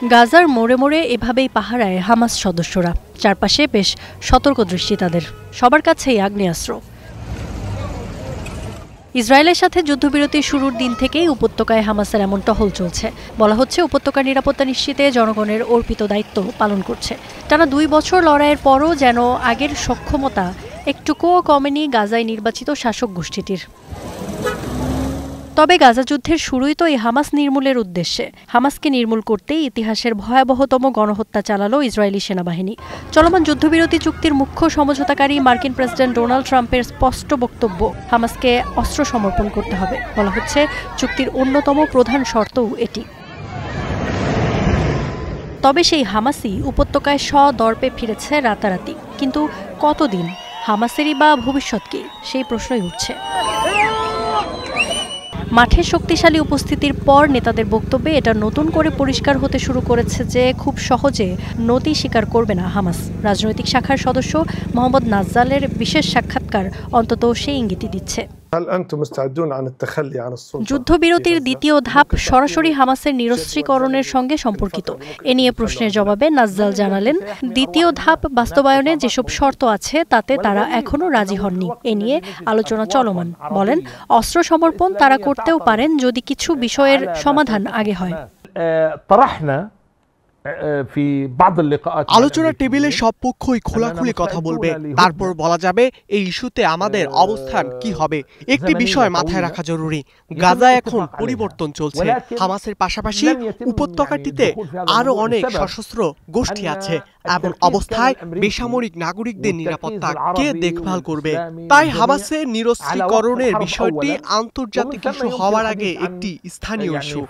গাজার মোড়ে মোড়ে এভাবেই পাহারায় হামাস সদস্যরা। চারপাশে বেশ সতর্ক দৃষ্টি তাদের, সবার কাছেই আগ্নেয়াস্ত্র। ইসরায়েলের সাথে যুদ্ধবিরতি শুরুর দিন থেকেই উপত্যকায় হামাসের এমন টহল চলছে। বলা হচ্ছে উপত্যকার নিরাপত্তা নিশ্চিতে জনগণের অর্পিত দায়িত্ব পালন করছে। টানা 2 বছর লড়াইয়ের পরও যেন আগের সক্ষমতা একটুকুও কমেনি গাজায় নির্বাচিত শাসক গোষ্ঠীটির। তবে গাজা যুদ্ধের শুরুই তো এই হামাস নির্মূলের উদ্দেশ্যে। হামাসকে নির্মূল করতেই ইতিহাসের ভয়াবহতম গণহত্যা চালালো ইসরায়েলি সেনাবাহিনী। চলমান যুদ্ধবিরতি চুক্তির মুখ্য সমঝোতাকারী মার্কিন প্রেসিডেন্ট ডোনাল্ড ট্রাম্পের স্পষ্ট বক্তব্য, হামাসকে অস্ত্র সমর্পণ করতে হবে। বলা হচ্ছে চুক্তির অন্যতম প্রধান শর্তও এটি। তবে সেই হামাসই উপত্যকায় সদর্পে ফিরেছে রাতারাতি। কিন্তু কতদিন? হামাসেরই বা ভবিষ্যৎ কি? সেই প্রশ্নই উঠছে। মাঠে শক্তিশালী উপস্থিতির পর নেতাদের বক্তব্যে এটা নতুন করে পরিষ্কার হতে শুরু করেছে যে খুব সহজে নতি স্বীকার করবে না হামাস। রাজনৈতিক শাখার সদস্য মোহাম্মদ নাজ্জালের বিশেষ সাক্ষাৎকার অন্তত সেই ইঙ্গিতই দিচ্ছে। যুদ্ধবিরতির দ্বিতীয় ধাপ সরাসরি হামাসের নিরস্ত্রীকরণের সঙ্গে সম্পর্কিত। এ নিয়ে প্রশ্নের জবাবে নাজ্জাল জানালেন, দ্বিতীয় ধাপ বাস্তবায়নে যেসব শর্ত আছে তাতে তারা এখনো রাজি হননি। এ নিয়ে আলোচনা চলমান। বলেন, অস্ত্র সমর্পণ তারা করতেও পারেন যদি কিছু বিষয়ের সমাধান আগে হয়। আলোচনার টেবিলে সব পক্ষই খোলাখুলি কথা বলবে, তারপর বলা যাবে এই ইস্যুতে আমাদের অবস্থান কি হবে। একটি বিষয় মাথায় রাখা জরুরি, গাজা এখন পরিবর্তন চলছে। হামাসের পাশাপাশি উপত্যকাটিতে আরো অনেক সশস্ত্র গোষ্ঠী আছে। এমন অবস্থায় বেসামরিক নাগরিকদের নিরাপত্তা কে দেখভাল করবে? তাই হামাসের নিরস্ত্রীকরণের বিষয়টি আন্তর্জাতিক ইস্যু হওয়ার আগে একটি স্থানীয় ইস্যু।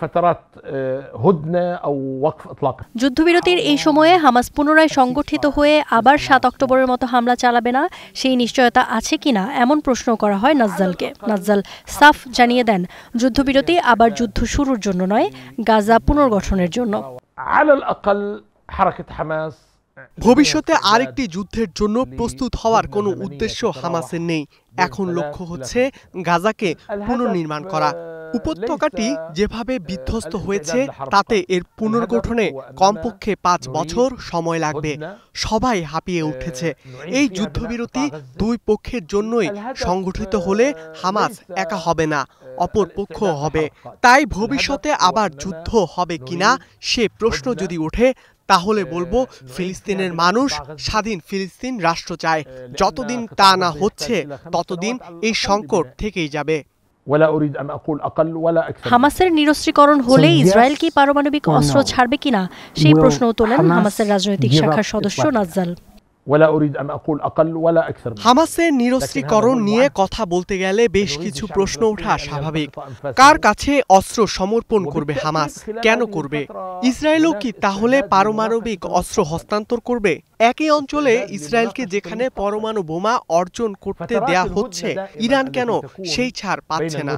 যুদ্ধবিরতির এই সময়ে হামাস পুনরায় সংগঠিত হয়ে আবার 7 অক্টোবরের মতো হামলা চালাবে না, সেই নিশ্চয়তা আছে কিনা এমন প্রশ্ন করা হয় নাজ্জালকে। নাজ্জাল সাফ জানিয়ে দেন, যুদ্ধবিরতি আবার যুদ্ধ শুরুর জন্য নয়, গাজা পুনর্গঠনের জন্য। ভবিষ্যতে আরেকটি যুদ্ধের জন্য প্রস্তুত হওয়ার কোনো উদ্দেশ্য হামাসের নেই। এখন লক্ষ্য হচ্ছে গাজাকে পুনর্নির্মাণ করা। উপত্যকাটি যেভাবে বিধ্বস্ত হয়েছে তাতে এর পুনর্গঠনে কমপক্ষে 5 বছর সময় লাগবে। সবাই হাঁপিয়ে উঠেছে। এই যুদ্ধবিরতি 2 পক্ষের জন্যই সংগঠিত হলে হামাস একা হবে না, অপর পক্ষ হবে। তাই ভবিষ্যতে আবার যুদ্ধ হবে কিনা সে প্রশ্ন যদি ওঠে, তাহলে বলবো ফিলিস্তিনের মানুষ স্বাধীন ফিলিস্তিন রাষ্ট্র চায়। যতদিন তা না হচ্ছে ততদিন এই সংকট থেকেই যাবে। হামাসের নিরস্ত্রীকরণ হলে ইসরায়েল কি পারমাণবিক অস্ত্র ছাড়বে কিনা সেই প্রশ্নও তোলেন হামাসের রাজনৈতিক শাখার সদস্য নাজ্জাল। হামাসের নিরস্ত্রীকরণ নিয়ে কথা বলতে গেলে বেশ কিছু প্রশ্ন ওঠা স্বাভাবিক। কার কাছে অস্ত্র সমর্পণ করবে হামাস? কেন করবে? ইসরায়েলও কি তাহলে পারমাণবিক অস্ত্র হস্তান্তর করবে? একই অঞ্চলে ইসরায়েলকে যেখানে পরমাণু বোমা অর্জন করতে দেয়া হচ্ছে, ইরান কেন সেই ছাড় পাচ্ছে না?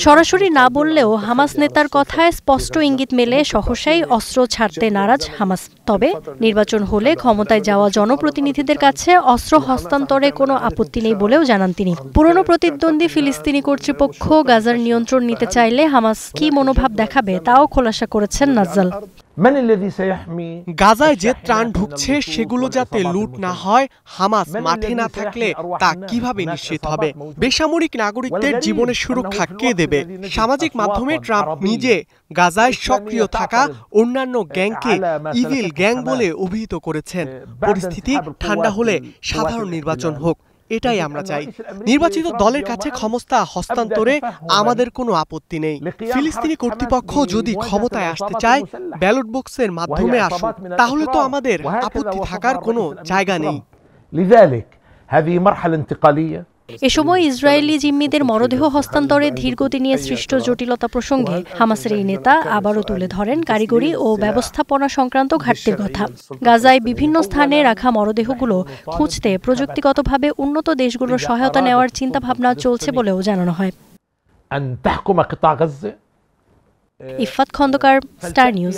সরাসরি না বললেও হামাস নেতার কথায় স্পষ্ট ইঙ্গিত মেলে সহসাই অস্ত্র ছাড়তে নারাজ হামাস। তবে নির্বাচন হলে ক্ষমতায় যাওয়া জনপ্রতিনিধিদের কাছে অস্ত্র হস্তান্তরে কোনো আপত্তি নেই বলেও জানান তিনি। পুরনো প্রতিদ্বন্দ্বী ফিলিস্তিনি কর্তৃপক্ষ গাজার নিয়ন্ত্রণ নিতে চাইলে হামাস কি মনোভাব দেখাবে তাও খোলাসা করেছেন নাজ্জাল। গাজায় যে ত্রাণ ঢুকছে সেগুলো যাতে লুট না হয়, হামাস মাঠে না থাকলে তা কিভাবে নিশ্চিত হবে? বেসামরিক নাগরিকদের জীবনের সুরক্ষা কে দেবে? সামাজিক মাধ্যমে ট্রাম্প নিজে গাজায় সক্রিয় থাকা অন্যান্য গ্যাংকে ইভিল গ্যাং বলে অভিহিত করেছেন। পরিস্থিতি ঠান্ডা হলে সাধারণ নির্বাচন হোক, এটাই আমরা চাই। নির্বাচিত দলের কাছে ক্ষমতা হস্তান্তরে আমাদের কোনো আপত্তি নেই। ফিলিস্তিনি কর্তৃপক্ষ যদি ক্ষমতায় আসতে চায় ব্যালট বক্সের মাধ্যমে আসুক, তাহলে তো আমাদের আপত্তি থাকার কোনো জায়গা নেই। এ সময় ইসরায়েলি জিম্মিদের মরদেহ হস্তান্তরে ধীরগতি নিয়ে সৃষ্ট জটিলতা প্রসঙ্গে হামাসের এই নেতা আবারও তুলে ধরেন কারিগরি ও ব্যবস্থাপনা সংক্রান্ত ঘাটতির কথা। গাজায় বিভিন্ন স্থানে রাখা মরদেহগুলো খুঁজতে প্রযুক্তিগতভাবে উন্নত দেশগুলোর সহায়তা নেওয়ার চিন্তাভাবনা চলছে বলেও জানানো হয়। Ifat Khandakar, Star news.